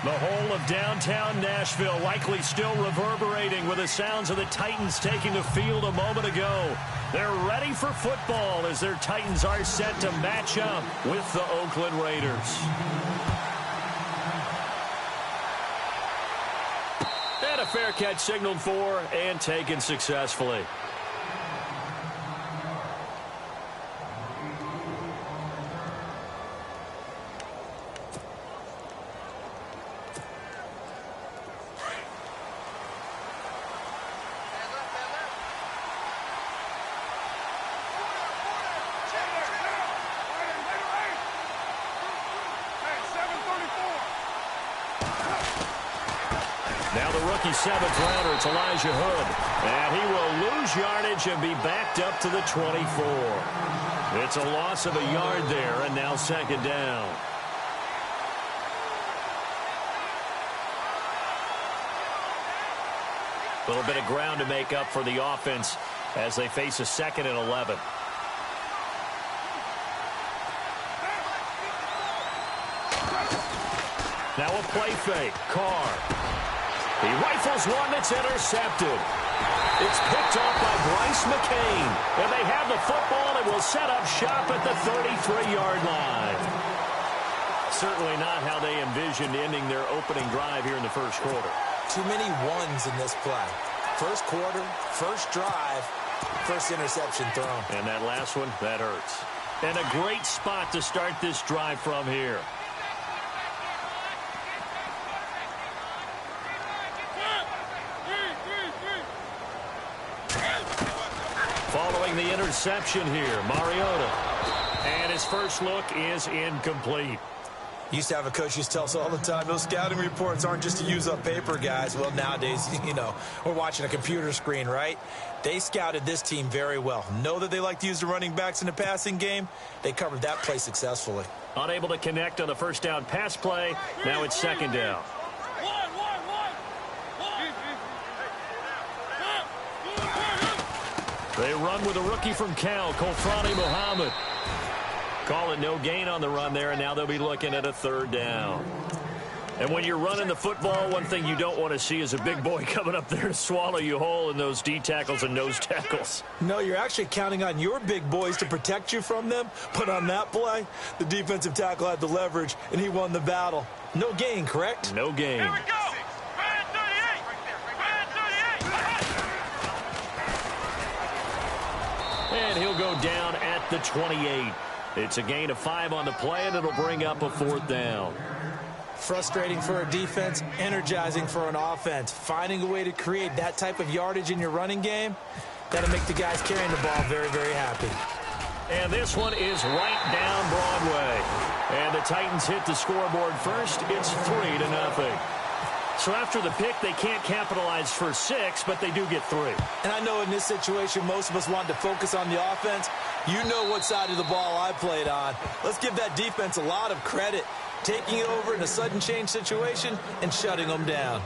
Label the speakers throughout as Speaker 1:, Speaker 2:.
Speaker 1: The whole of downtown Nashville likely still reverberating with the sounds of the Titans taking the field a moment ago. They're ready for football as their Titans are set to match up with the Oakland Raiders. And a fair catch signaled for and taken successfully. Now the rookie seventh rounder, it's Elijah Hood. And he will lose yardage and be backed up to the 24. It's a loss of a yard there, and now second down. A little bit of ground to make up for the offense as they face a 2nd and 11. Now a play fake. Carr. He rifles one that's intercepted. It's picked off by Bryce McCain. And they have the football and will set up shop at the 33-yard line. Certainly not how they envisioned ending their opening drive here in the first quarter.
Speaker 2: Too many ones in this play. First quarter, first drive, first interception thrown.
Speaker 1: And that last one, that hurts. And a great spot to start this drive from here. Following the interception here, Mariota. And his first look is incomplete.
Speaker 2: Used to have a coach used to tell us all the time, those scouting reports aren't just to use up paper, guys. Well, nowadays, we're watching a computer screen, right? They scouted this team very well. Know that they like to use the running backs in the passing game. They covered that play successfully.
Speaker 1: Unable to connect on the first down pass play. Now it's second down. They run with a rookie from Cal, Kofrani Muhammad. Call it no gain on the run there, and now they'll be looking at a third down. And when you're running the football, one thing you don't want to see is a big boy coming up there to swallow you whole in those D tackles and nose tackles.
Speaker 2: No, you're actually counting on your big boys to protect you from them. But on that play, the defensive tackle had the leverage, and he won the battle. No gain, correct?
Speaker 1: No gain.
Speaker 3: Here we go.
Speaker 1: And he'll go down at the 28. It's a gain of 5 on the play, and it'll bring up a fourth down.
Speaker 2: Frustrating for a defense, energizing for an offense. Finding a way to create that type of yardage in your running game, that'll make the guys carrying the ball very, very happy.
Speaker 1: And this one is right down Broadway. And the Titans hit the scoreboard first. It's 3-0. So after the pick, they can't capitalize for 6, but they do get 3.
Speaker 2: And I know in this situation, most of us want to focus on the offense. You know what side of the ball I played on. Let's give that defense a lot of credit. Taking it over in a sudden change situation and shutting them down.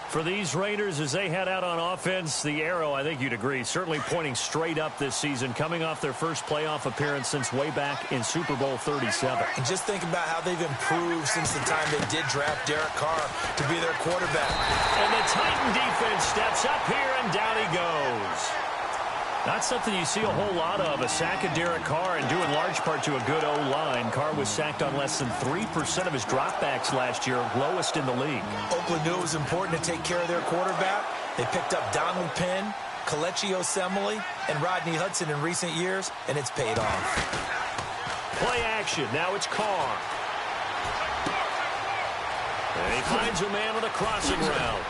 Speaker 1: For these Raiders, as they head out on offense, the arrow, I think you'd agree, certainly pointing straight up this season, coming off their first playoff appearance since way back in Super Bowl 37.
Speaker 2: And just think about how they've improved since the time they did draft Derek Carr to be their quarterback.
Speaker 1: And the Titan defense steps up here, and down he goes. Not something you see a whole lot of, a sack of Derek Carr, and due in large part to a good O-line. Carr was sacked on less than 3% of his dropbacks last year, lowest in the league.
Speaker 2: Oakland knew it was important to take care of their quarterback. They picked up Donald Penn, Kelechi Osemele, and Rodney Hudson in recent years, and it's paid off.
Speaker 1: Play action. Now it's Carr. And he finds a man on a crossing route.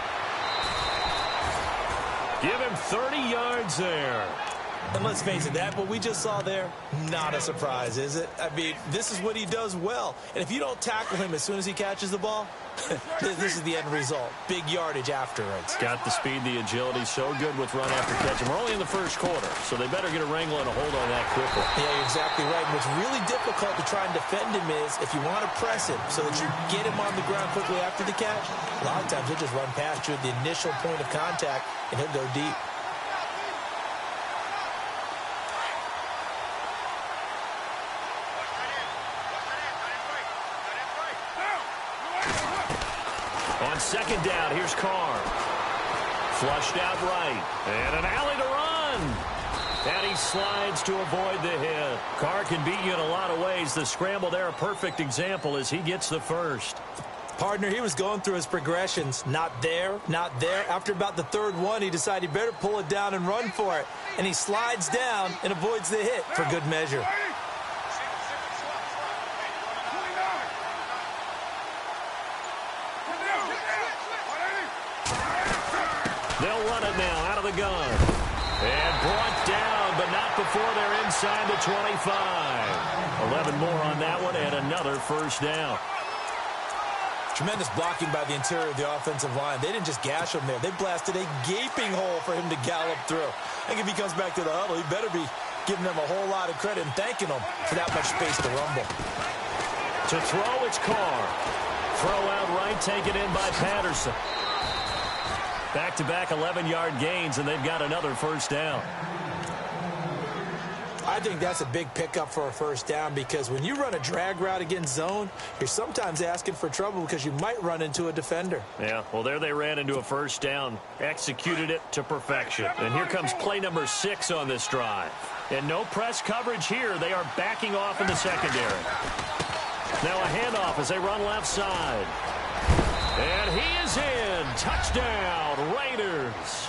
Speaker 1: Give him 30 yards there.
Speaker 2: And let's face it, that what we just saw there, not a surprise, is it? I mean, this is what he does well. And if you don't tackle him as soon as he catches the ball, this is the end result. Big yardage afterwards.
Speaker 1: Got the speed, the agility, so good with run after catch. And we're only in the first quarter, so they better get a wrangle and a hold on that quickly.
Speaker 2: Yeah, you're exactly right. And what's really difficult to try and defend him is if you want to press him so that you get him on the ground quickly after the catch, a lot of times he'll just run past you at the initial point of contact, and he'll go deep.
Speaker 1: On second down, here's Carr. Flushed out right. And an alley to run. And he slides to avoid the hit. Carr can beat you in a lot of ways. The scramble there, a perfect example as he gets the first.
Speaker 2: Partner, he was going through his progressions. Not there, not there. After about the third one, he decided he better pull it down and run for it. And he slides down and avoids the hit for good measure.
Speaker 1: They'll run it now out of the gun. And brought down, but not before they're inside the 25. 11 more on that one and another first down.
Speaker 2: Tremendous blocking by the interior of the offensive line. They didn't just gash him there. They blasted a gaping hole for him to gallop through. I think if he comes back to the huddle, he better be giving them a whole lot of credit and thanking them for that much space to rumble.
Speaker 1: To throw, it's Carr. Throw out right, taken in by Patterson. Back-to-back 11-yard gains, and they've got another first down.
Speaker 2: I think that's a big pickup for a first down because when you run a drag route against zone, you're sometimes asking for trouble because you might run into a defender.
Speaker 1: Yeah, well, there they ran into a first down, executed it to perfection. And here comes play number 6 on this drive. And no press coverage here. They are backing off in the secondary. Now a handoff as they run left side. And he is in. Touchdown, Raiders.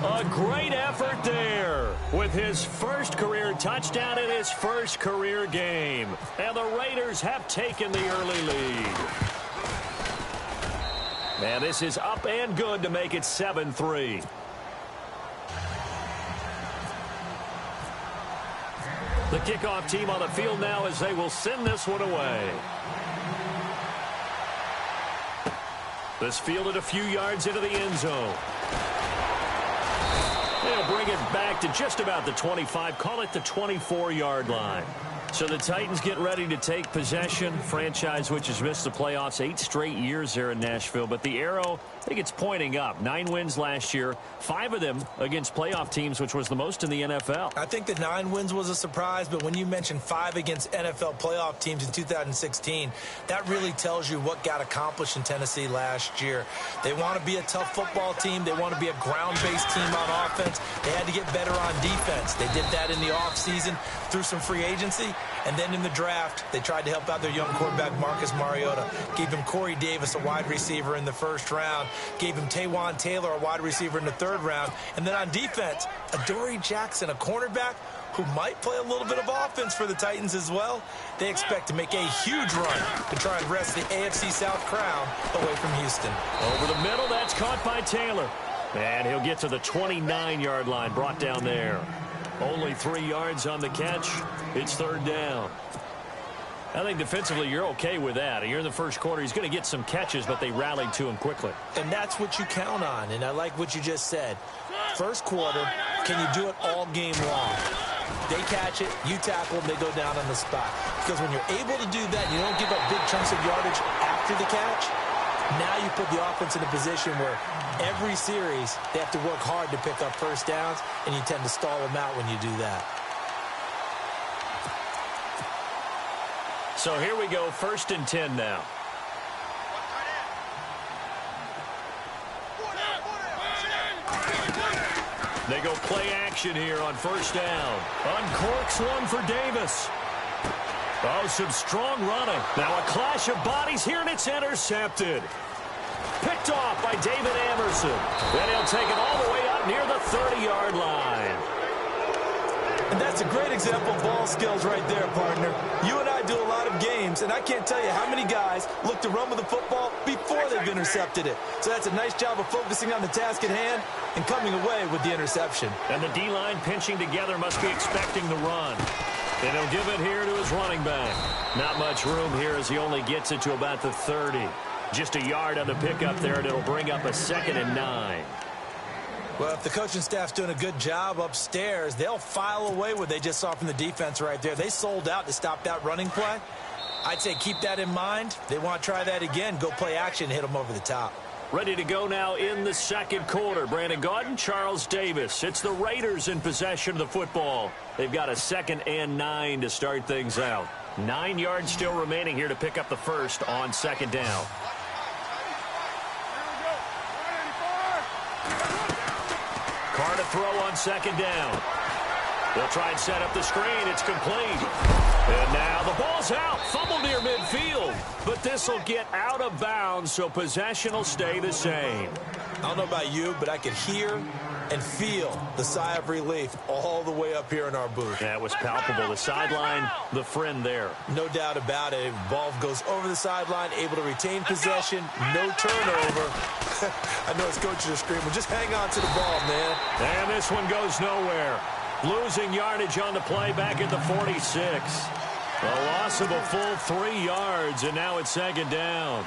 Speaker 1: A great effort there with his first career touchdown in his first career game. And the Raiders have taken the early lead. And this is up and good to make it 7-3. The kickoff team on the field now as they will send this one away. This fielded a few yards into the end zone. They'll bring it back to just about the 25, call it the 24-yard line. So the Titans get ready to take possession. Franchise which has missed the playoffs 8 straight years there in Nashville. But the arrow, I think it's pointing up. 9 wins last year, 5 of them against playoff teams, which was the most in the NFL.
Speaker 2: I think the 9 wins was a surprise, but when you mention 5 against NFL playoff teams in 2016, that really tells you what got accomplished in Tennessee last year. They want to be a tough football team. They want to be a ground-based team on offense. They had to get better on defense. They did that in the offseason through some free agency. And then in the draft, they tried to help out their young quarterback, Marcus Mariota. Gave him Corey Davis, a wide receiver, in the first round. Gave him Taywan Taylor, a wide receiver, in the third round. And then on defense, Adoree Jackson, a cornerback who might play a little bit of offense for the Titans as well. They expect to make a huge run to try and wrest the AFC South crown away from Houston.
Speaker 1: Over the middle, that's caught by Taylor. And he'll get to the 29-yard line, brought down there. Only 3 yards on the catch. It's third down. I think defensively you're okay with that. You're in the first quarter. He's going to get some catches, but they rallied to him quickly.
Speaker 2: And that's what you count on, and I like what you just said. First quarter, can you do it all game long? They catch it, you tackle them, they go down on the spot. Because when you're able to do that, you don't give up big chunks of yardage after the catch. Now you put the offense in a position where every series they have to work hard to pick up first downs, and you tend to stall them out when you do that.
Speaker 1: So here we go, 1st and 10 now. They go play action here on first down. Uncorks one for Davis. Oh, some strong running. Now a clash of bodies here, and it's intercepted. Picked off by David Amerson. Then he'll take it all the way up near the 30-yard line.
Speaker 2: And that's a great example of ball skills right there, partner. You and I do a lot of games, and I can't tell you how many guys look to run with the football before they've intercepted it. So that's a nice job of focusing on the task at hand and coming away with the interception.
Speaker 1: And the D-line pinching together must be expecting the run. And he'll give it here to his running back. Not much room here as he only gets it to about the 30. Just a yard on the pickup there, and it'll bring up a 2nd and 9.
Speaker 2: Well, if the coaching staff's doing a good job upstairs, they'll file away what they just saw from the defense right there. They sold out to stop that running play. I'd say keep that in mind. They want to try that again. Go play action, hit them over the top.
Speaker 1: Ready to go now in the second quarter. Brandon Gaudin, Charles Davis. It's the Raiders in possession of the football. They've got a 2nd and 9 to start things out. 9 yards still remaining here to pick up the first on 2nd down. Carr to throw on second down. They'll try and set up the screen. It's complete. And now the ball's out. Fumble near midfield. But this will get out of bounds, so possession will stay the same.
Speaker 2: I don't know about you, but I could hear and feel the sigh of relief all the way up here in our booth.
Speaker 1: That was palpable. The sideline, the friend there.
Speaker 2: No doubt about it. Ball goes over the sideline, able to retain possession, no turnover. I know his coaches are screaming, just hang on to the ball, man.
Speaker 1: And this one goes nowhere. Losing yardage on the play back at the 46. A loss of a full 3 yards, and now it's second down.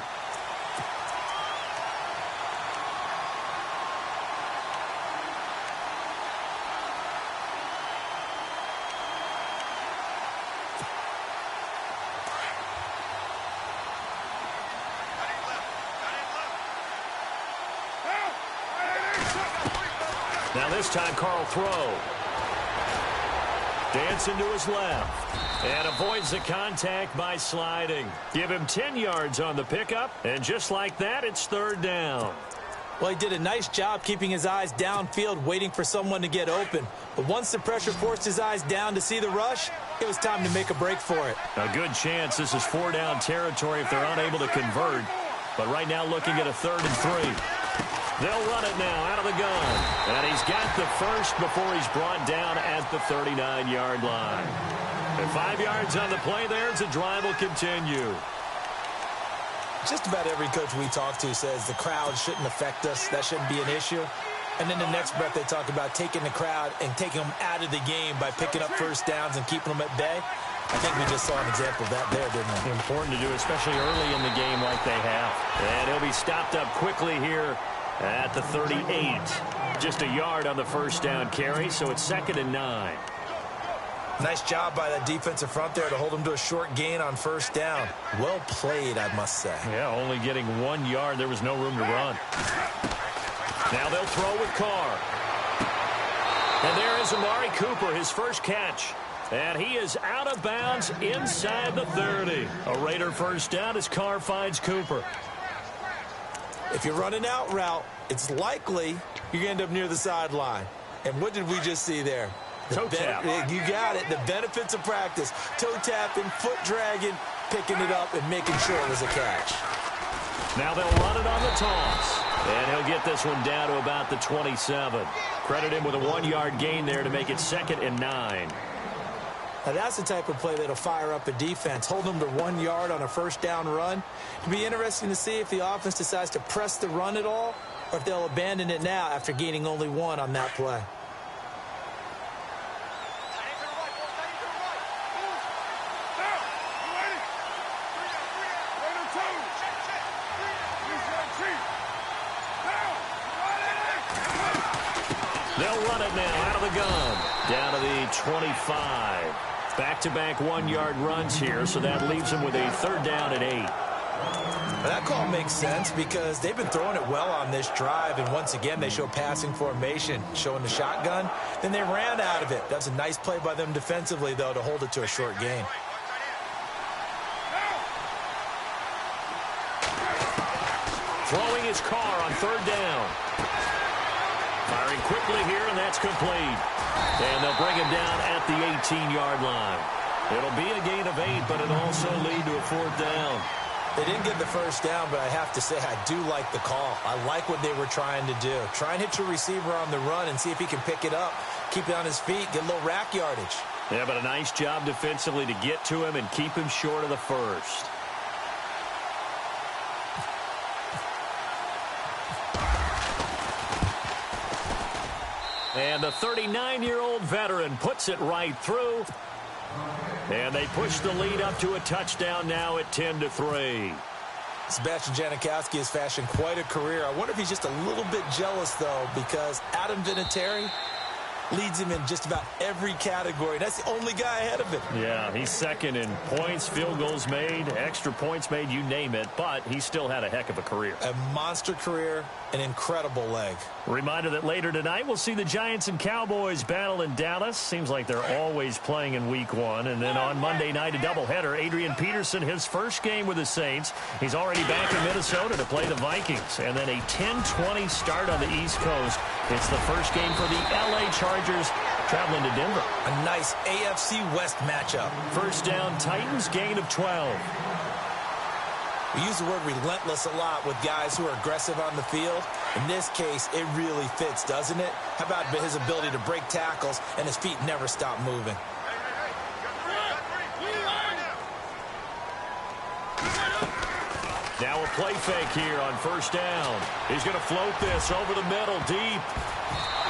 Speaker 1: Now this time, Carl throw. Dancing to his left. And avoids the contact by sliding. Give him 10 yards on the pickup. And just like that, it's third down.
Speaker 2: Well, he did a nice job keeping his eyes downfield, waiting for someone to get open. But once the pressure forced his eyes down to see the rush, it was time to make a break for it.
Speaker 1: A good chance this is 4-down territory if they're unable to convert. But right now looking at a 3rd and 3. They'll run it now out of the gun. And he's got the first before he's brought down at the 39-yard line. And 5 yards on the play there as the drive will continue.
Speaker 2: Just about every coach we talk to says the crowd shouldn't affect us. That shouldn't be an issue. And then the next breath they talk about taking the crowd and taking them out of the game by picking up first downs and keeping them at bay. I think we just saw an example of that there, didn't we?
Speaker 1: Important to do, especially early in the game like they have. And he'll be stopped up quickly here at the 38. Just a yard on the first down carry, so it's 2nd and 9.
Speaker 2: Nice job by that defensive front there to hold him to a short gain on first down. Well played, I must say.
Speaker 1: Yeah, only getting 1 yard. There was no room to run. Now they'll throw with Carr. And there is Amari Cooper, his first catch. And he is out of bounds inside the 30. A Raider first down as Carr finds Cooper.
Speaker 2: If you're running out route, it's likely you're going to end up near the sideline. And what did we just see there?
Speaker 1: Toe tap.
Speaker 2: You got it. The benefits of practice. Toe tapping, foot dragging, picking it up, and making sure it was a catch.
Speaker 1: Now they'll run it on the toss. And he'll get this one down to about the 27. Credit him with a 1-yard gain there to make it 2nd and 9.
Speaker 2: Now that's the type of play that'll fire up a defense. Hold them to 1 yard on a first down run. It'll be interesting to see if the offense decides to press the run at all or if they'll abandon it now after gaining only 1 on that play.
Speaker 1: They'll run it now out of the gun. Down to the 25. Back-to-back 1-yard runs here, so that leaves them with a 3rd down and 8.
Speaker 2: Now that call makes sense because they've been throwing it well on this drive, and once again they show passing formation, showing the shotgun. Then they ran out of it. That's a nice play by them defensively, though, to hold it to a short gain.
Speaker 1: Throwing his Carr on 3rd down. Firing quickly here, and that's complete. And they'll bring him down at the 18-yard line. It'll be a gain of 8, but it'll also lead to a 4th down.
Speaker 2: They didn't get the first down, but I have to say I do like the call. I like what they were trying to do. Try and hit your receiver on the run and see if he can pick it up, keep it on his feet, get a little rack yardage.
Speaker 1: Yeah, but a nice job defensively to get to him and keep him short of the first. And the 39-year-old veteran puts it right through. And they push the lead up to a touchdown now at 10-3.
Speaker 2: Sebastian Janikowski has fashioned quite a career. I wonder if he's just a little bit jealous, though, because Adam Vinatieri, leads him in just about every category. That's the only guy ahead of him.
Speaker 1: Yeah, he's second in points, field goals made, extra points made, you name it, but he still had a heck of a career.
Speaker 2: A monster career, an incredible leg.
Speaker 1: Reminder that later tonight we'll see the Giants and Cowboys battle in Dallas. Seems like they're always playing in week 1. And then on Monday night, a doubleheader. Adrian Peterson, his first game with the Saints. He's already back in Minnesota to play the Vikings. And then a 10-20 start on the East Coast. It's the first game for the L.A. Chargers traveling to Denver.
Speaker 2: A nice AFC West matchup.
Speaker 1: First down, Titans, gain of 12.
Speaker 2: We use the word relentless a lot with guys who are aggressive on the field. In this case, it really fits, doesn't it? How about his ability to break tackles and his feet never stop moving?
Speaker 1: Now a play fake here on first down. He's going to float this over the middle, deep.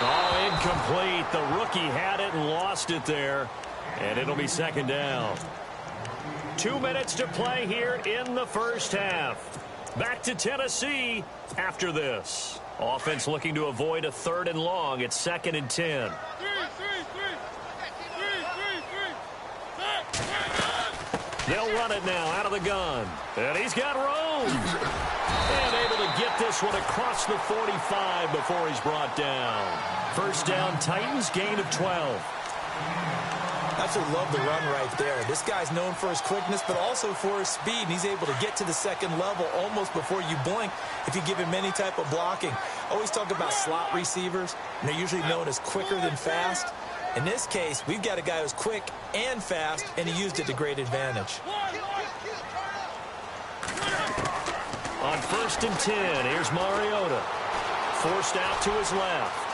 Speaker 1: Oh, incomplete. The rookie had it and lost it there. And it'll be second down. 2 minutes to play here in the first half. Back to Tennessee after this. Offense looking to avoid a 3rd and long. It's 2nd and 10. They'll run it now out of the gun. And he's got room. And able to get this one across the 45 before he's brought down. First down, Titans, gain of 12.
Speaker 2: Absolutely love the run right there. This guy's known for his quickness, but also for his speed. He's able to get to the second level almost before you blink if you give him any type of blocking. Always talk about slot receivers, and they're usually known as quicker than fast. In this case, we've got a guy who's quick and fast, and he used it to great advantage.
Speaker 1: On 1st and 10, here's Mariota. Forced out to his left.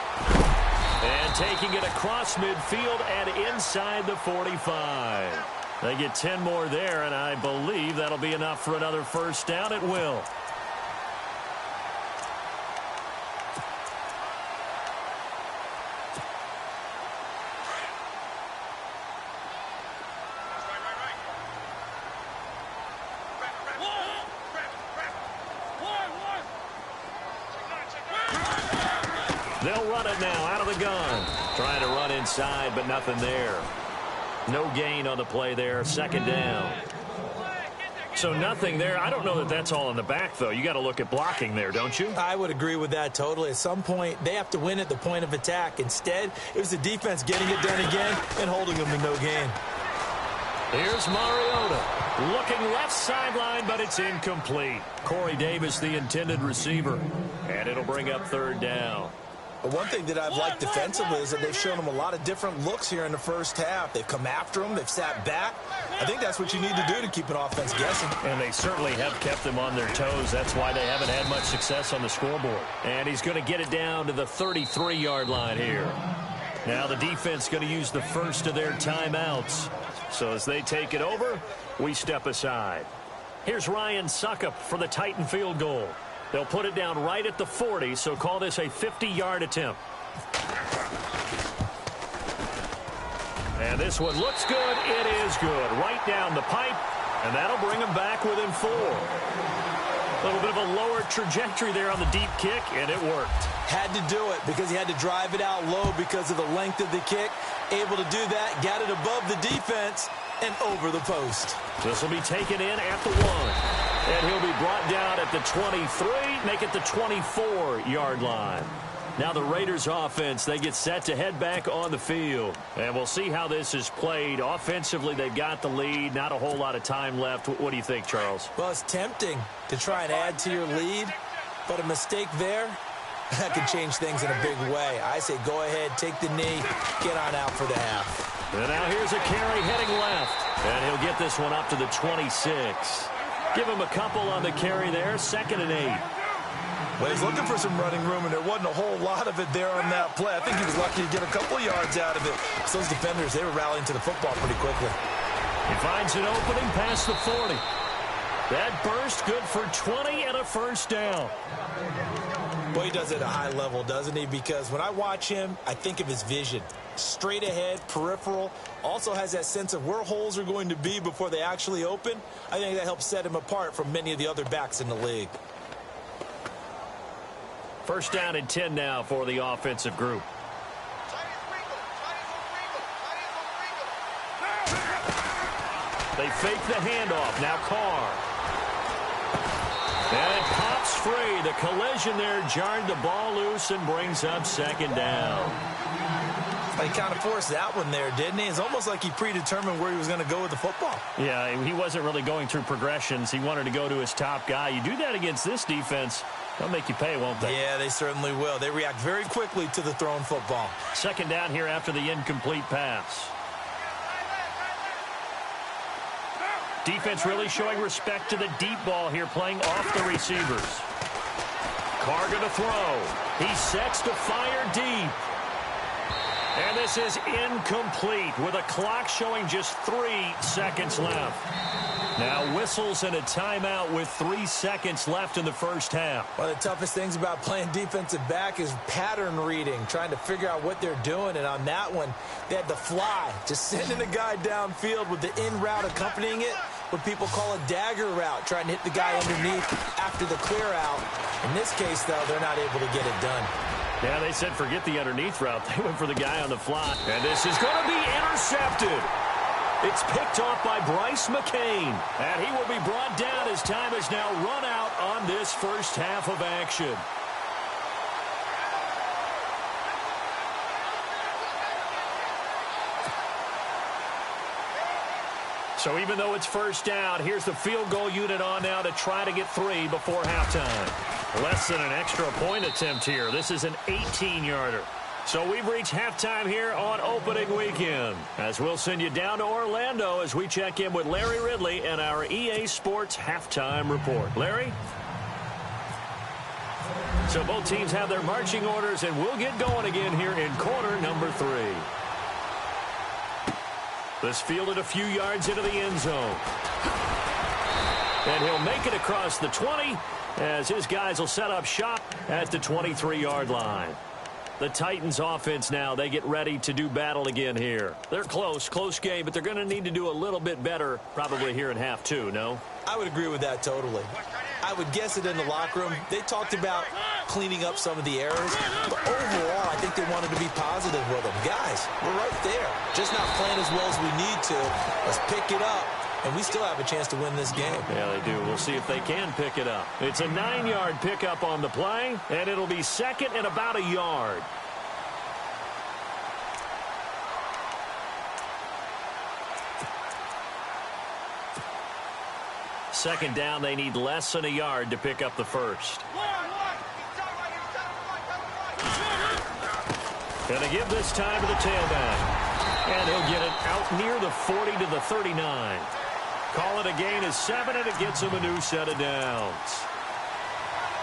Speaker 1: And taking it across midfield and inside the 45. They get 10 more there, and I believe that'll be enough for another first down. It will. They'll run it now out of the gun. Trying to run inside, but nothing there. No gain on the play there. Second down. So nothing there. I don't know that that's all in the back, though. You got to look at blocking there, don't you?
Speaker 2: I would agree with that totally. At some point, they have to win at the point of attack. Instead, it was the defense getting it done again and holding them to no gain.
Speaker 1: Here's Mariota. Looking left sideline, but it's incomplete. Corey Davis, the intended receiver. And it'll bring up 3rd down.
Speaker 2: But one thing that I've liked defensively is that they've shown them a lot of different looks here in the first half. They've come after them. They've sat back. I think that's what you need to do to keep an offense guessing.
Speaker 1: And they certainly have kept them on their toes. That's why they haven't had much success on the scoreboard. And he's going to get it down to the 33-yard line here. Now the defense going to use the first of their timeouts. So as they take it over, we step aside. Here's Ryan Suckup for the Titan field goal. They'll put it down right at the 40, so call this a 50-yard attempt. And this one looks good. It is good. Right down the pipe, and that'll bring them back within 4. A little bit of a lower trajectory there on the deep kick, and it worked.
Speaker 2: Had to do it because he had to drive it out low because of the length of the kick. Able to do that, got it above the defense and over the post.
Speaker 1: This will be taken in at the 1. And he'll be brought down at the 23, make it the 24-yard line. Now the Raiders offense, they get set to head back on the field. And we'll see how this is played. Offensively, they've got the lead. Not a whole lot of time left. What do you think, Charles?
Speaker 2: Well, it's tempting to try and add to your lead, but a mistake there, that can change things in a big way. I say go ahead, take the knee, get on out for the half.
Speaker 1: And now here's a carry heading left. And he'll get this one up to the 26. Give him a couple on the carry there. 2nd and 8.
Speaker 2: Well, he's looking for some running room, and there wasn't a whole lot of it there on that play. I think he was lucky to get a couple of yards out of it. So those defenders, they were rallying to the football pretty quickly.
Speaker 1: He finds an opening past the 40. That burst good for 20 and a first down.
Speaker 2: Boy, he does it at a high level, doesn't he? Because when I watch him, I think of his vision. Straight ahead, peripheral. Also has that sense of where holes are going to be before they actually open. I think that helps set him apart from many of the other backs in the league.
Speaker 1: First down and 10 now for the offensive group. They fake the handoff. Now Carr. And it pops free. The collision there jarred the ball loose and brings up second down.
Speaker 2: He kind of forced that one there, didn't he? It's almost like he predetermined where he was going to go with the football.
Speaker 1: Yeah, he wasn't really going through progressions. He wanted to go to his top guy. You do that against this defense, they'll make you pay, won't they?
Speaker 2: Yeah, they certainly will. They react very quickly to the thrown football.
Speaker 1: Second down here after the incomplete pass. Defense really showing respect to the deep ball here, playing off the receivers. Carr going to throw. He sets to fire deep. And this is incomplete with a clock showing just 3 seconds left. Now whistles and a timeout with 3 seconds left in the first half.
Speaker 2: One of the toughest things about playing defensive back is pattern reading, trying to figure out what they're doing. And on that one, they had the fly, just sending a guy downfield with the in route accompanying it, what people call a dagger route, trying to hit the guy underneath after the clear out. In this case, though, they're not able to get it done.
Speaker 1: Yeah, they said forget the underneath route. They went for the guy on the fly. And this is going to be intercepted. It's picked off by Bryce McCain. And he will be brought down as time is now run out on this first half of action. So even though it's first down, here's the field goal unit on now to try to get 3 before halftime. Less than an extra point attempt here. This is an 18-yarder. So we've reached halftime here on opening weekend. As we'll send you down to Orlando as we check in with Larry Ridley and our EA Sports halftime report. Larry? So both teams have their marching orders, and we'll get going again here in quarter number 3. This fielded a few yards into the end zone. And he'll make it across the 20 as his guys will set up shop at the 23-yard line. The Titans offense now, they get ready to do battle again here. They're close game, but they're going to need to do a little bit better probably here in half 2, no?
Speaker 2: I would agree with that totally. I would guess it in the locker room. They talked about cleaning up some of the errors, but overall, I think they wanted to be positive with them. Guys, we're right there. Just not playing as well as we need to. Let's pick it up, and we still have a chance to win this game.
Speaker 1: Yeah, they do. We'll see if they can pick it up. It's a 9-yard pickup on the play, and it'll be second and about a yard. Second down, they need less than a yard to pick up the first. Going to give this time to the tailback. And he'll get it out near the 40 to the 39. Call it a gain of 7, and it gets him a new set of downs.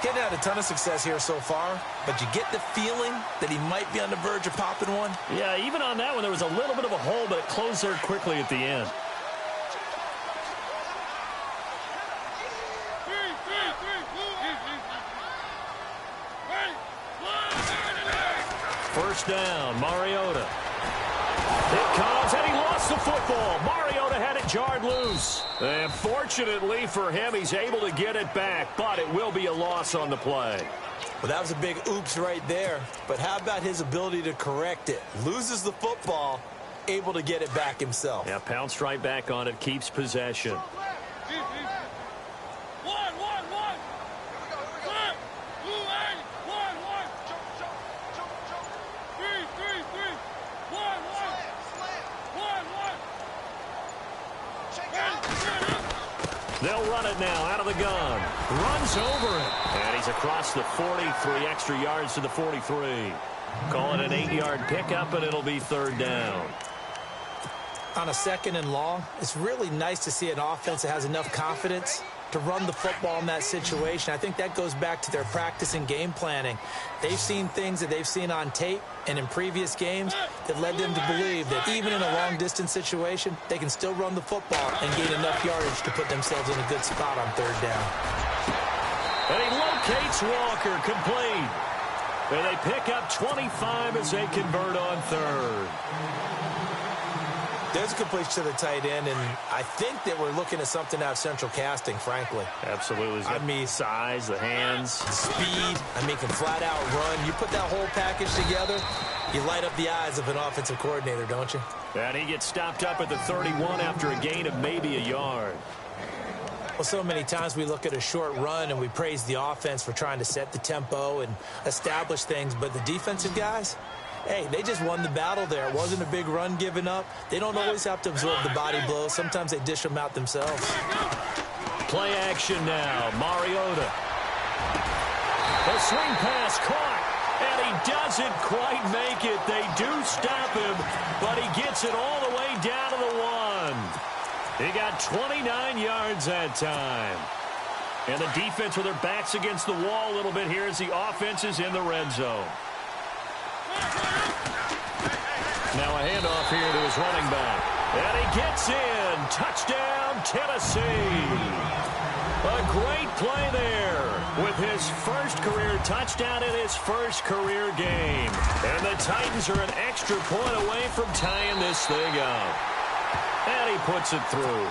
Speaker 2: Getting had a ton of success here so far, but you get the feeling that he might be on the verge of popping one.
Speaker 1: Yeah, even on that one, there was a little bit of a hole, but it closed there quickly at the end. First down, Mariota. It comes, and he lost the football. Mariota had it jarred loose. And fortunately for him, he's able to get it back, but it will be a loss on the play.
Speaker 2: Well, that was a big oops right there. But how about his ability to correct it? Loses the football, able to get it back himself.
Speaker 1: Yeah, pounced right back on it, keeps possession. They'll run it now out of the gun. Runs over it. And he's across the 40, 3 extra yards to the 43. Call it an 8-yard pickup, and it'll be third down.
Speaker 2: On a second and long, it's really nice to see an offense that has enough confidence to run the football in that situation. I think that goes back to their practice and game planning. They've seen things that they've seen on tape and in previous games that led them to believe that even in a long-distance situation, they can still run the football and gain enough yardage to put themselves in a good spot on third down.
Speaker 1: And he locates Walker, complete. And they pick up 25 as they convert on third.
Speaker 2: There's a completion to the tight end, and I think that we're looking at something out of central casting, frankly.
Speaker 1: Absolutely. I mean, size, the hands.
Speaker 2: Speed. I mean, can flat out run. You put that whole package together, you light up the eyes of an offensive coordinator, don't you?
Speaker 1: And he gets stopped up at the 31 after a gain of maybe a yard.
Speaker 2: Well, so many times we look at a short run and we praise the offense for trying to set the tempo and establish things, but the defensive guys, hey, they just won the battle there. It wasn't a big run given up. They don't always have to absorb the body blows. Sometimes they dish them out themselves.
Speaker 1: Play action now. Mariota. The swing pass caught, and he doesn't quite make it. They do stop him, but he gets it all the way down to the 1. He got 29 yards that time. And the defense with their backs against the wall a little bit here as the offense is in the red zone. Now a handoff here to his running back. And he gets in. Touchdown, Tennessee. A great play there with his first career touchdown in his first career game. And the Titans are an extra point away from tying this thing up. And he puts it through.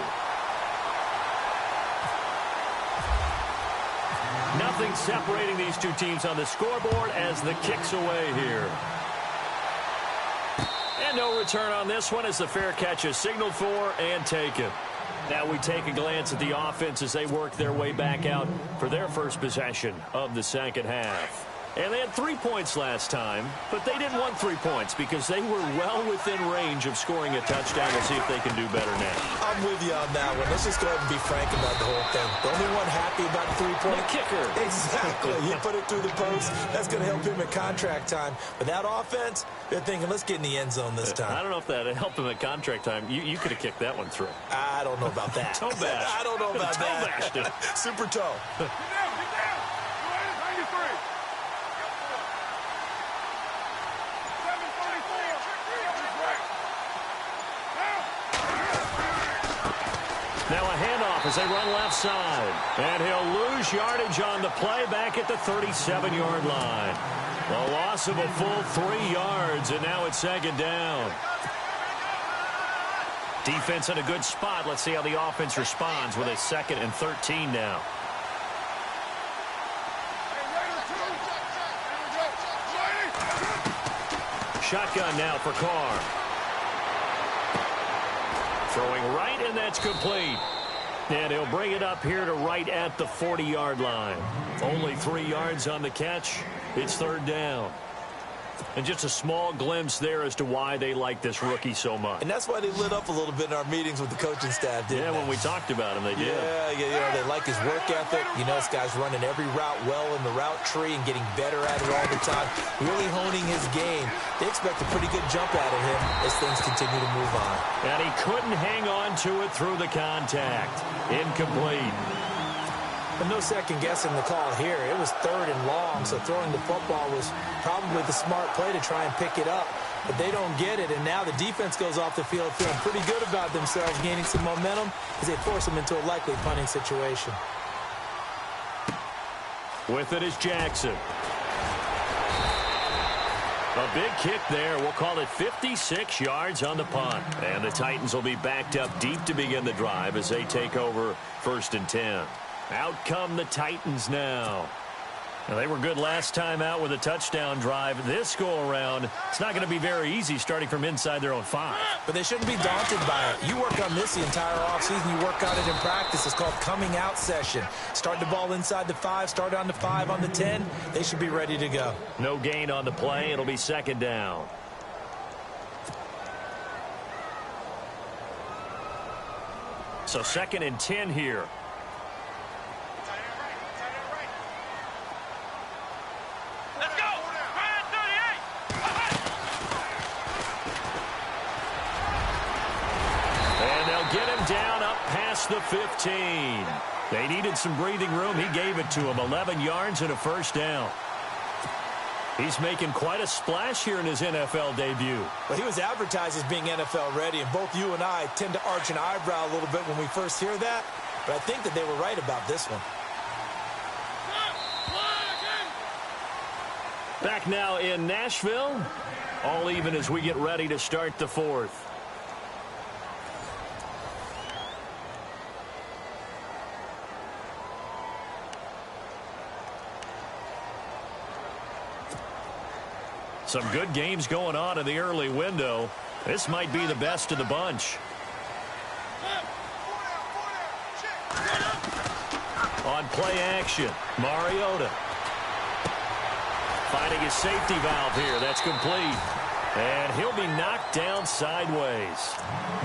Speaker 1: Nothing separating these two teams on the scoreboard as the kick's away here. And no return on this one as the fair catch is signaled for and taken. Now we take a glance at the offense as they work their way back out for their first possession of the second half. And they had 3 points last time, but they didn't want 3 points because they were well within range of scoring a touchdown. We'll see if they can do better now.
Speaker 2: I'm with you on that one. Let's just go ahead and be frank about the whole thing. The only one happy about the 3-point
Speaker 1: kicker.
Speaker 2: Exactly. You put it through the post. That's going to help him at contract time. But that offense, they're thinking, let's get in the end zone this time.
Speaker 1: I don't know if that helped him at contract time. You could have kicked that one through.
Speaker 2: I don't know about that.
Speaker 1: Toe bash.
Speaker 2: I don't know about
Speaker 1: toe bashed it.
Speaker 2: Super toe.
Speaker 3: Get down. 93.
Speaker 1: Now a handoff as they run left side. And he'll lose yardage on the play back at the 37-yard line. A loss of a full 3 yards, and now it's second down. Defense in a good spot. Let's see how the offense responds with a 2nd and 13 now. Shotgun now for Carr. Throwing right, and that's complete. And he'll bring it up here to right at the 40-yard line. Only 3 yards on the catch. It's third down. And just a small glimpse there as to why they like this rookie so much.
Speaker 2: And that's why they lit up a little bit in our meetings with the coaching staff, didn't they?
Speaker 1: Yeah, when we talked about him, they did.
Speaker 2: Yeah, they like his work ethic. You know, this guy's running every route well in the route tree and getting better at it all the time, really honing his game. They expect a pretty good jump out of him as things continue to move on.
Speaker 1: And he couldn't hang on to it through the contact. Incomplete.
Speaker 2: But no second guessing the call here. It was 3rd and long, so throwing the football was probably the smart play to try and pick it up. But they don't get it, and now the defense goes off the field feeling pretty good about themselves, gaining some momentum as they force them into a likely punting situation.
Speaker 1: With it is Jackson. A big kick there. We'll call it 56 yards on the punt. And the Titans will be backed up deep to begin the drive as they take over 1st and 10. Out come the Titans now. Now, they were good last time out with a touchdown drive. This go-around, it's not going to be very easy starting from inside their own 5.
Speaker 2: But they shouldn't be daunted by it. You work on this the entire offseason. You work on it in practice. It's called coming out session. Start the ball inside the 5, start on the 5, on the 10. They should be ready to go.
Speaker 1: No gain on the play. It'll be second down. So 2nd and 10 here. Get him down up past the 15. They needed some breathing room. He gave it to him. 11 yards and a first down. He's making quite a splash here in his NFL debut.
Speaker 2: Well, he was advertised as being NFL ready, and both you and I tend to arch an eyebrow a little bit when we first hear that. But I think that they were right about this one.
Speaker 1: Back now in Nashville. All even as we get ready to start the 4th. Some good games going on in the early window. This might be the best of the bunch. On play action, Mariota. Finding his safety valve here. That's complete. And he'll be knocked down sideways.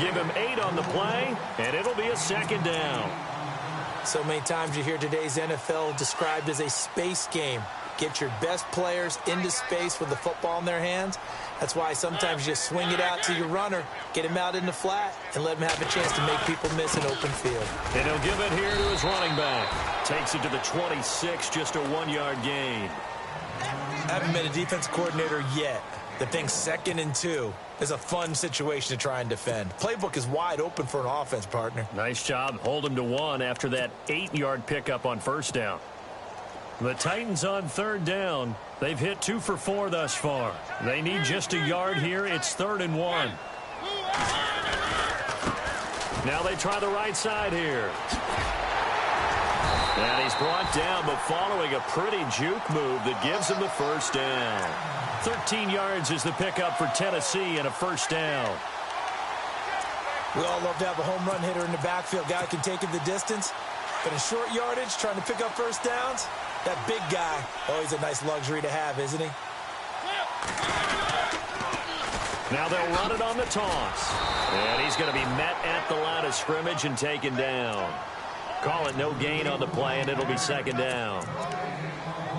Speaker 1: Give him 8 on the play, and it'll be a second down.
Speaker 2: So many times you hear today's NFL described as a space game. Get your best players into space with the football in their hands. That's why sometimes you just swing it out to your runner, get him out in the flat, and let him have a chance to make people miss an open field.
Speaker 1: And he'll give it here to his running back. Takes it to the 26, just a 1-yard gain.
Speaker 2: I haven't been a defense coordinator yet that thinks 2nd and 2 is a fun situation to try and defend. Playbook is wide open for an offense, partner.
Speaker 1: Nice job. Hold him to 1 after that 8-yard pickup on first down. The Titans on 3rd down. They've hit 2 for 4 thus far. They need just a yard here. It's 3rd and 1. Now they try the right side here. And he's brought down, but following a pretty juke move that gives him the first down. 13 yards is the pickup for Tennessee and a first down.
Speaker 2: We all love to have a home run hitter in the backfield. Guy can take it the distance. But in short yardage, trying to pick up first downs, that big guy, always a nice luxury to have, isn't he?
Speaker 1: Now they'll run it on the toss. And he's going to be met at the line of scrimmage and taken down. Call it no gain on the play, and it'll be second down.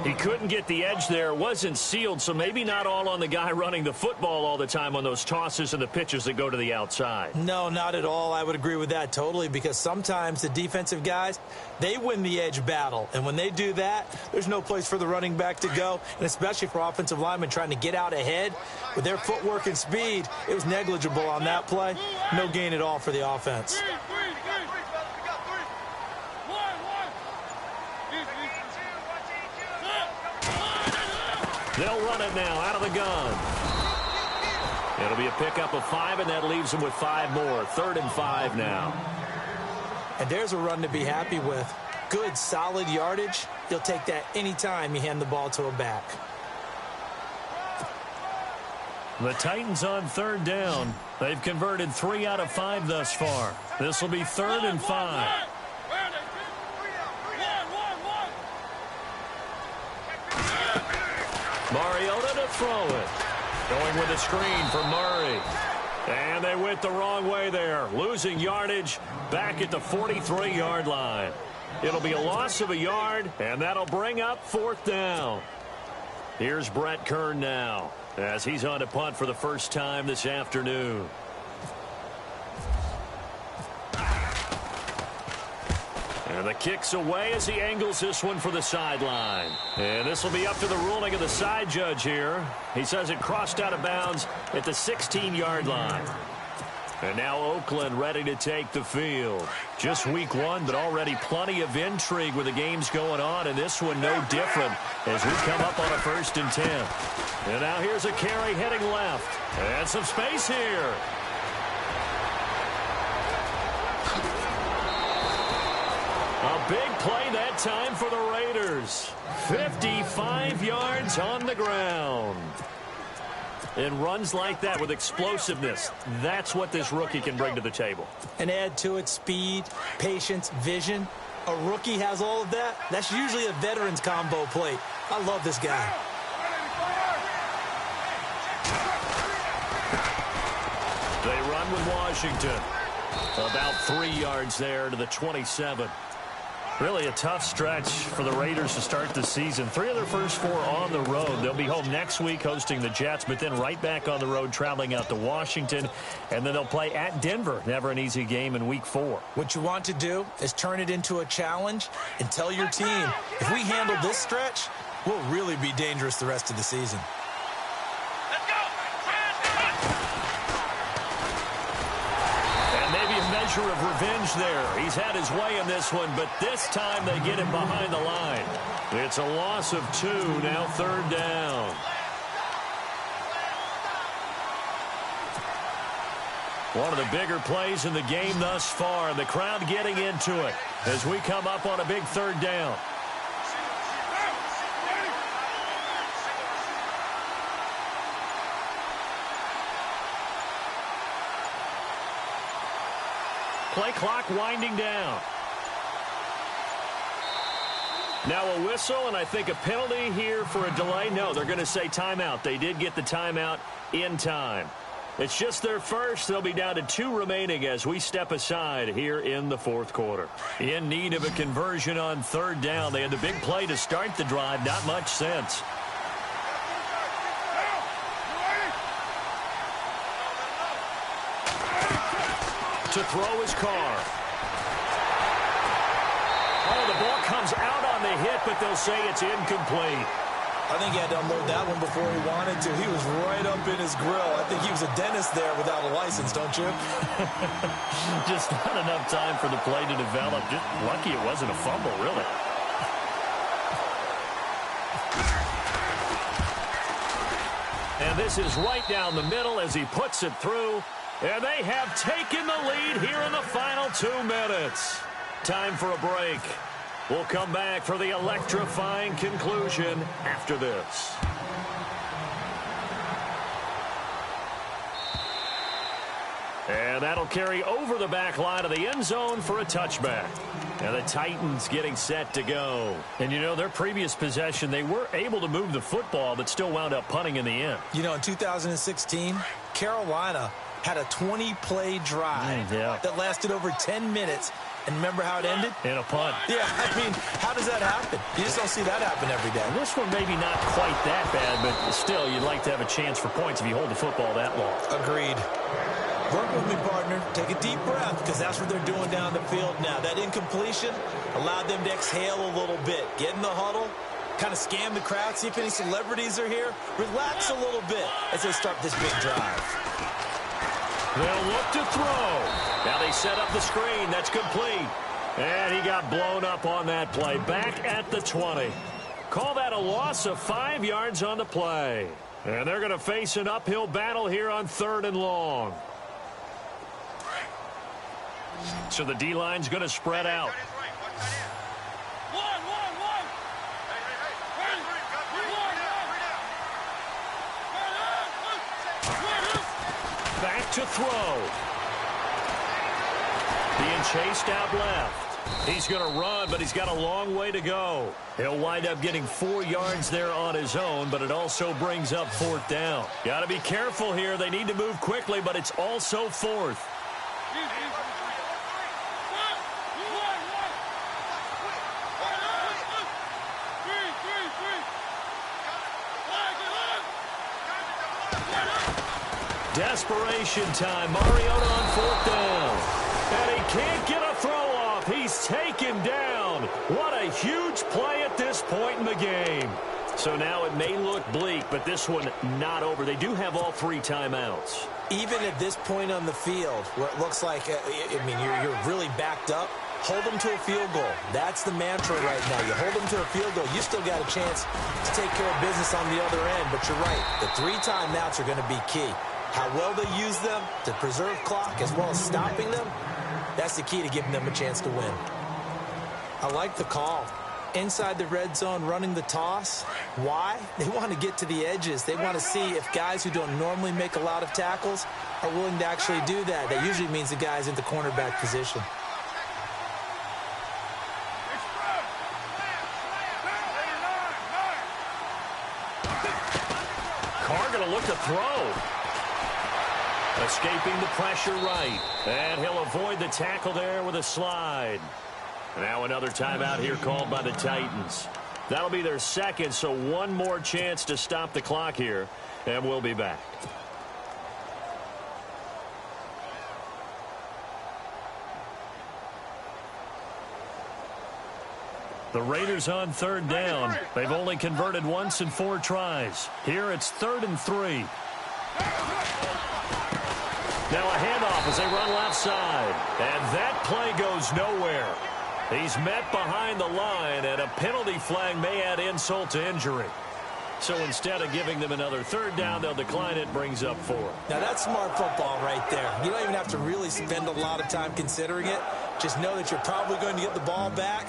Speaker 1: He couldn't get the edge there. Wasn't sealed, so maybe not all on the guy running the football all the time on those tosses and the pitches that go to the outside.
Speaker 2: No, not at all. I would agree with that totally, because sometimes the defensive guys, they win the edge battle. And when they do that, there's no place for the running back to go, and especially for offensive linemen trying to get out ahead. With their footwork and speed, it was negligible on that play. No gain at all for the offense.
Speaker 1: They'll run it now out of the gun. It'll be a pickup of 5, and that leaves them with 5 more. 3rd and 5 now.
Speaker 2: And there's a run to be happy with. Good, solid yardage. You'll take that anytime you hand the ball to a back.
Speaker 1: The Titans on 3rd down. They've converted 3 out of 5 thus far. This will be 3rd and 5. Mariota to throw it. Going with a screen for Murray. And they went the wrong way there. Losing yardage back at the 43-yard line. It'll be a loss of a yard, and that'll bring up 4th down. Here's Brett Kern now as he's on to punt for the first time this afternoon. And the kick's away as he angles this one for the sideline. And this will be up to the ruling of the side judge here. He says it crossed out of bounds at the 16-yard line. And now Oakland ready to take the field. Just week 1, but already plenty of intrigue with the games going on, and this one no different as we come up on a 1st and 10. And now here's a carry heading left. And some space here. A big play that time for the Raiders. 55 yards on the ground. And runs like that with explosiveness. That's what this rookie can bring to the table.
Speaker 2: And add to it speed, patience, vision. A rookie has all of that. That's usually a veteran's combo plate. I love this guy.
Speaker 1: They run with Washington. About 3 yards there to the 27. Really a tough stretch for the Raiders to start the season. 3 of their first 4 on the road. They'll be home next week hosting the Jets, but then right back on the road traveling out to Washington. And then they'll play at Denver. Never an easy game in week 4.
Speaker 2: What you want to do is turn it into a challenge and tell your team, if we handle this stretch, we'll really be dangerous the rest of the season.
Speaker 1: Measure of revenge there. He's had his way in this one, but this time they get him behind the line. It's a loss of 2, now 3rd down. One of the bigger plays in the game thus far, and the crowd getting into it as we come up on a big 3rd down. play clock winding down. Now a whistle, and I think a penalty here for a delay. No, they're going to say timeout. They did get the timeout in time. It's just their first. They'll be down to 2 remaining as we step aside here in the fourth quarter. In need of a conversion on third down. They had the big play to start the drive. Not much sense. To throw his car. Oh, the ball comes out on the hit, but they'll say it's incomplete.
Speaker 2: I think he had to unload that one before he wanted to. He was right up in his grill. I think he was a dentist there without a license, don't you?
Speaker 1: Just not enough time for the play to develop. Just lucky it wasn't a fumble, really. And this is right down the middle as he puts it through. And they have taken the lead here in the final 2 minutes. Time for a break. We'll come back for the electrifying conclusion after this. And that'll carry over the back line of the end zone for a touchback. And the Titans getting set to go. And, you know, their previous possession, they were able to move the football, but still wound up punting in the end.
Speaker 2: You know, in 2016, Carolina had a 20-play drive that lasted over 10 minutes. And remember how it ended?
Speaker 1: In a punt.
Speaker 2: Yeah, I mean, how does that happen? You just don't see that happen every day.
Speaker 1: This one maybe not quite that bad, but still, you'd like to have a chance for points if you hold the football that long.
Speaker 2: Agreed. Work with me, partner. Take a deep breath, because that's what they're doing down the field now. That incompletion allowed them to exhale a little bit. Get in the huddle, kind of scan the crowd, see if any celebrities are here. Relax a little bit as they start this big drive.
Speaker 1: They'll look to throw. Now they set up the screen. That's complete. And he got blown up on that play. Back at the 20. Call that a loss of 5 yards on the play. And they're going to face an uphill battle here on 3rd and long. So the D-line's going to spread out. Back to throw. Being chased out left. He's going to run, but he's got a long way to go. He'll wind up getting 4 yards there on his own, but it also brings up 4th down. Got to be careful here. They need to move quickly, but it's also 4th. Desperation time. Mariota on 4th down. And he can't get a throw off. He's taken down. What a huge play at this point in the game. So now it may look bleak, but this one not over. They do have all 3 timeouts.
Speaker 2: Even at this point on the field, where it looks like, you're really backed up, hold them to a field goal. That's the mantra right now. You hold them to a field goal, you still got a chance to take care of business on the other end. But you're right, the 3 timeouts are going to be key. How well they use them to preserve clock as well as stopping them, that's the key to giving them a chance to win. I like the call. Inside the red zone, running the toss. Why? They want to get to the edges. They want to see if guys who don't normally make a lot of tackles are willing to actually do that. That usually means the guy's in the cornerback position.
Speaker 1: Carr going to look to throw. Escaping the pressure right. And he'll avoid the tackle there with a slide. Now another timeout here called by the Titans. That'll be their second, so one more chance to stop the clock here, and we'll be back. The Raiders on 3rd down. They've only converted once in 4 tries. Here it's 3rd and 3. Now a handoff as they run left side. And that play goes nowhere. He's met behind the line, and a penalty flag may add insult to injury. So instead of giving them another 3rd down, they'll decline it, brings up 4.
Speaker 2: Now that's smart football right there. You don't even have to really spend a lot of time considering it. Just know that you're probably going to get the ball back.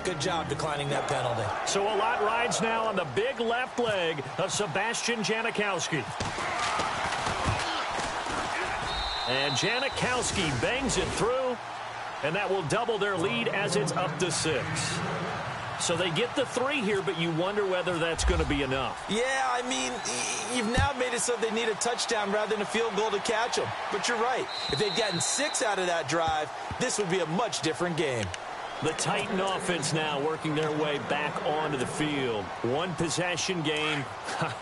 Speaker 2: Good job declining that penalty.
Speaker 1: So a lot rides now on the big left leg of Sebastian Janikowski. And Janikowski bangs it through. And that will double their lead as it's up to 6. So they get the 3 here, but you wonder whether that's going to be enough.
Speaker 2: Yeah, I mean, you've now made it so they need a touchdown rather than a field goal to catch them. But you're right. If they'd gotten 6 out of that drive, this would be a much different game.
Speaker 1: The Titan offense now working their way back onto the field. One possession game.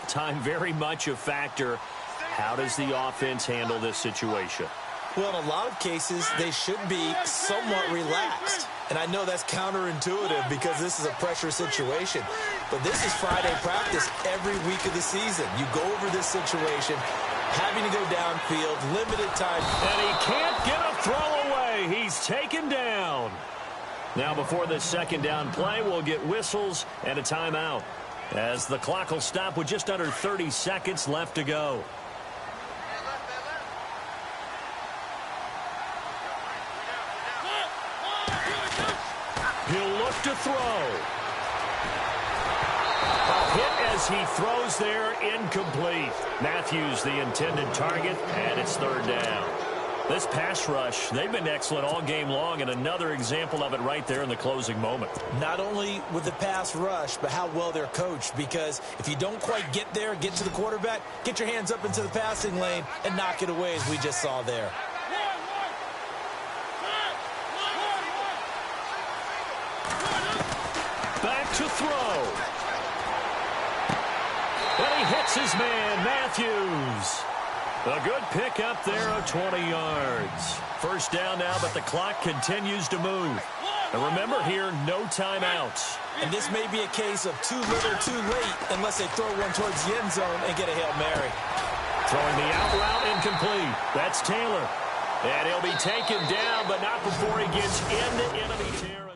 Speaker 1: Time very much a factor. How does the offense handle this situation?
Speaker 2: Well, in a lot of cases, they should be somewhat relaxed. And I know that's counterintuitive because this is a pressure situation. But this is Friday practice every week of the season. You go over this situation, having to go downfield, limited time.
Speaker 1: And he can't get a throw away. He's taken down. Now before this second down play, we'll get whistles and a timeout, as the clock will stop with just under 30 seconds left to go. He'll look to throw. A hit as he throws there, incomplete. Matthews the intended target, and it's third down. This pass rush, they've been excellent all game long, and another example of it right there in the closing moment.
Speaker 2: Not only with the pass rush, but how well they're coached, because if you don't quite get there, get to the quarterback, get your hands up into the passing lane and knock it away as we just saw there.
Speaker 1: Back to throw. And he hits his man, Matthews. A good pick up there of 20 yards. First down now, but the clock continues to move. And remember here, no timeouts.
Speaker 2: And this may be a case of too little, too late, unless they throw one towards the end zone and get a Hail Mary.
Speaker 1: Throwing the out route incomplete. That's Taylor. And he'll be taken down, but not before he gets into enemy territory.